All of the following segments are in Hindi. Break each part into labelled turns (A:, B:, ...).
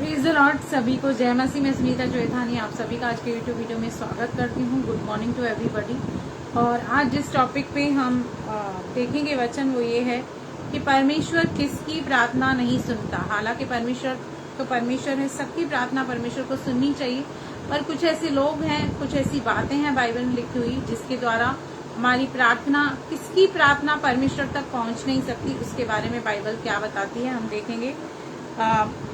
A: Praise the Lord. सभी को जय मसीह में सुनीता चौथानी आप सभी का आज के यूट्यूब वीडियो में स्वागत करती हूँ। Good morning to everybody. और आज जिस टॉपिक पे हम देखेंगे वचन वो ये है कि परमेश्वर किसकी प्रार्थना नहीं सुनता। हालांकि परमेश्वर तो परमेश्वर है, सबकी प्रार्थना परमेश्वर को सुननी चाहिए, पर कुछ ऐसे लोग हैं, कुछ ऐसी बातें हैं बाइबल में लिखी हुई जिसके द्वारा हमारी प्रार्थना, किसकी प्रार्थना परमेश्वर तक पहुंच नहीं सकती, उसके बारे में बाइबल क्या बताती है हम देखेंगे।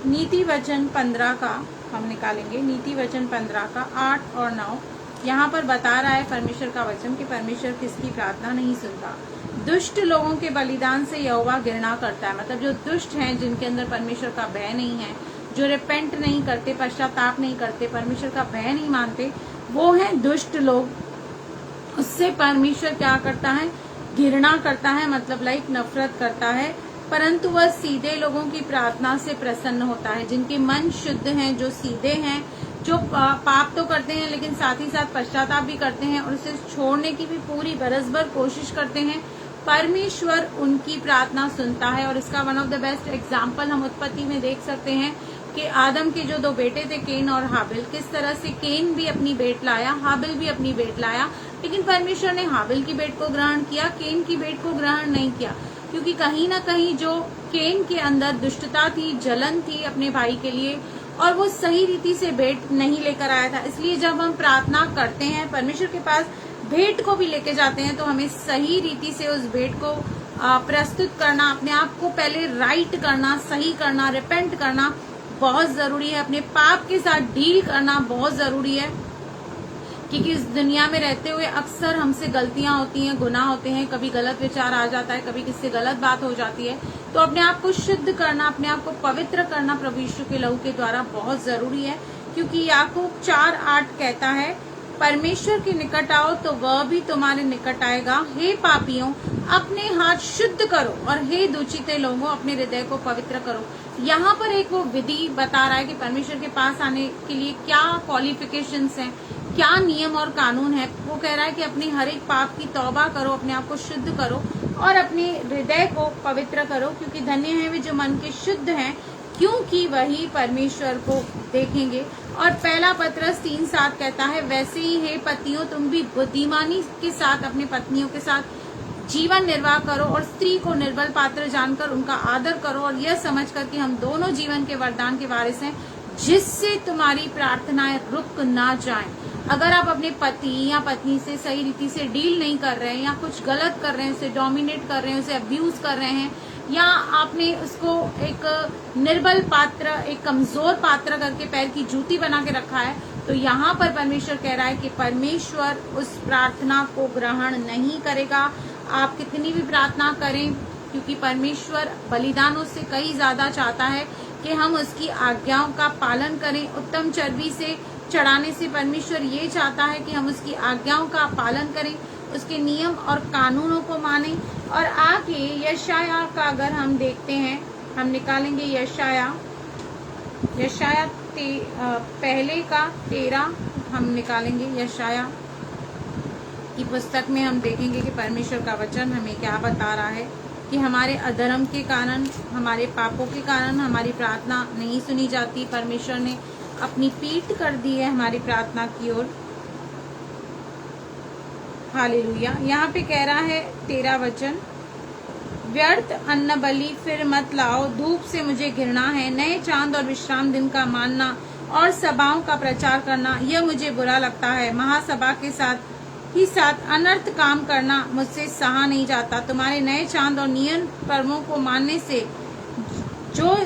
A: नीति वचन 15 का हम निकालेंगे। नीति वचन 15 का 8 और 9 यहाँ पर बता रहा है परमेश्वर का वचन कि परमेश्वर किसकी प्रार्थना नहीं सुनता। दुष्ट लोगों के बलिदान से यहोवा घृणा करता है। मतलब जो दुष्ट हैं, जिनके अंदर परमेश्वर का भय नहीं है, जो रिपेंट नहीं करते, पश्चाताप नहीं करते, परमेश्वर का भय नहीं मानते, वो हैं दुष्ट लोग। उससे परमेश्वर क्या करता है? घृणा करता है, मतलब नफरत करता है। परंतु वह सीधे लोगों की प्रार्थना से प्रसन्न होता है, जिनके मन शुद्ध हैं, जो सीधे हैं, जो पाप तो करते हैं लेकिन साथ ही साथ पश्चाताप भी करते हैं और उसे छोड़ने की भी पूरी बरस भर कोशिश करते हैं। परमेश्वर उनकी प्रार्थना सुनता है। और इसका one of the best example हम उत्पत्ति में देख सकते हैं कि आदम के जो दो बेटे थे, केन और हाबिल, किस तरह से केन भी अपनी बेट लाया, हाबिल भी अपनी बेट लाया, लेकिन परमेश्वर ने हाबिल की बेट को ग्रहण किया, केन की बेट को ग्रहण नहीं किया, क्योंकि कहीं ना कहीं जो केन के अंदर दुष्टता थी, जलन थी अपने भाई के लिए, और वो सही रीति से भेंट नहीं लेकर आया था। इसलिए जब हम प्रार्थना करते हैं, परमेश्वर के पास भेंट को भी लेके जाते हैं, तो हमें सही रीति से उस भेंट को प्रस्तुत करना, अपने आप को पहले राइट करना, सही करना, रिपेंट करना बहुत जरूरी है। अपने पाप के साथ डील करना बहुत जरूरी है, क्योंकि इस दुनिया में रहते हुए अक्सर हमसे गलतियां होती हैं, गुनाह होते हैं, कभी गलत विचार आ जाता है, कभी किससे गलत बात हो जाती है। तो अपने आप को शुद्ध करना, अपने आप को पवित्र करना प्रभु यीशु के लहू के द्वारा बहुत जरूरी है। क्योंकि याकूब 4:8 कहता है, परमेश्वर के निकट आओ तो वह भी तुम्हारे निकट आएगा। हे पापियों, अपने हाथ शुद्ध करो, और हे दूषित लोगों, अपने हृदय को पवित्र करो। यहाँ पर एक वो विधि बता रहा है कि परमेश्वर के पास आने के लिए क्या क्वालिफिकेशंस हैं, क्या नियम और कानून है। वो कह रहा है कि अपने हर एक पाप की तौबा करो, अपने आप को शुद्ध करो और अपने हृदय को पवित्र करो, क्योंकि धन्य है वे जो मन के शुद्ध हैं, क्योंकि वही परमेश्वर को देखेंगे। और पहला पत्रस 3:7 कहता है, वैसे ही हे पतियों, तुम भी बुद्धिमानी के साथ अपने पत्नियों के साथ जीवन निर्वाह करो, और स्त्री को निर्बल पात्र जानकर उनका आदर करो, और यह समझकर कि हम दोनों जीवन के वरदान के वारिस हैं, जिससे तुम्हारी प्रार्थनाएं रुक ना जाएं। अगर आप अपने पति या पत्नी से सही रीति से डील नहीं कर रहे हैं, या कुछ गलत कर रहे हैं, उसे डोमिनेट कर रहे हैं, उसे अब्यूज कर रहे हैं, या आपने उसको एक निर्बल पात्र, एक कमजोर पात्र करके पैर की जूती बना के रखा है, तो यहाँ पर परमेश्वर कह रहा है कि परमेश्वर उस प्रार्थना को ग्रहण नहीं करेगा। आप कितनी भी प्रार्थना करें, क्योंकि परमेश्वर बलिदानों से कई ज्यादा चाहता है कि हम उसकी आज्ञाओं का पालन करें। उत्तम चर्बी से चढ़ाने से परमेश्वर ये चाहता है कि हम उसकी आज्ञाओं का पालन करें, उसके नियम और कानूनों को मानें। और आगे यशाया का अगर हम देखते हैं, हम निकालेंगे यशाया पहले का 13 हम निकालेंगे। यशाया की पुस्तक में हम देखेंगे कि परमेश्वर का वचन हमें क्या बता रहा है कि हमारे अधर्म के कारण, हमारे पापों के कारण हमारी प्रार्थना नहीं सुनी जाती। परमेश्वर ने अपनी पीठ कर दी है हमारी प्रार्थना की ओर। हालेलुया। यहाँ पे कह रहा है 13 वचन, व्यर्थ अन्न बलि फिर मत लाओ, धूप से मुझे घृणा है। नए चांद और विश्राम दिन का मानना और सभाओं का प्रचार करना, यह मुझे बुरा लगता है। महासभा के साथ अनर्थ काम करना मुझसे सहा नहीं जाता। तुम्हारे नए चांद और नियम पर्वों को मानने से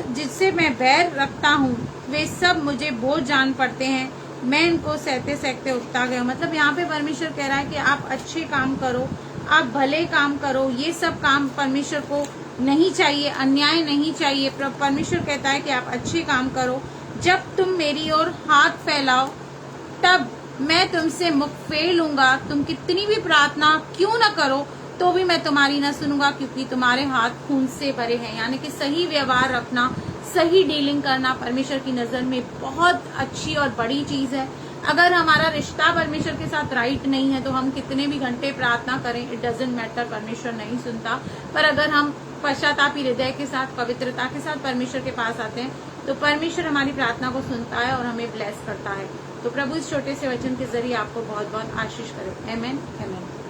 A: जिससे मैं बैर रखता हूँ, वे सब मुझे बोझ जान पड़ते हैं। मैं इनको सहते सहते उगता गया। मतलब यहाँ पे परमेश्वर कह रहा है कि आप अच्छे काम करो, आप भले काम करो। ये सब काम परमेश्वर को नहीं चाहिए, अन्याय नहीं चाहिए। परमेश्वर कहता है कि आप अच्छे काम करो। जब तुम मेरी ओर हाथ फैलाओ, तब मैं तुमसे मुख फेर लूंगा। तुम कितनी भी प्रार्थना क्यों न करो, तो भी मैं तुम्हारी न सुनूंगा, क्योंकि तुम्हारे हाथ खून से भरे हैं। यानी कि सही व्यवहार रखना, सही डीलिंग करना परमेश्वर की नजर में बहुत अच्छी और बड़ी चीज है। अगर हमारा रिश्ता परमेश्वर के साथ राइट नहीं है, तो हम कितने भी घंटे प्रार्थना करें, इट डजंट मैटर, परमेश्वर नहीं सुनता। पर अगर हम पश्चातापी हृदय के साथ, पवित्रता के साथ परमेश्वर के पास आते हैं, तो परमेश्वर हमारी प्रार्थना को सुनता है और हमें ब्लेस करता है। तो प्रभु इस छोटे से वचन के जरिए आपको बहुत बहुत आशीष करे। आमेन, आमेन।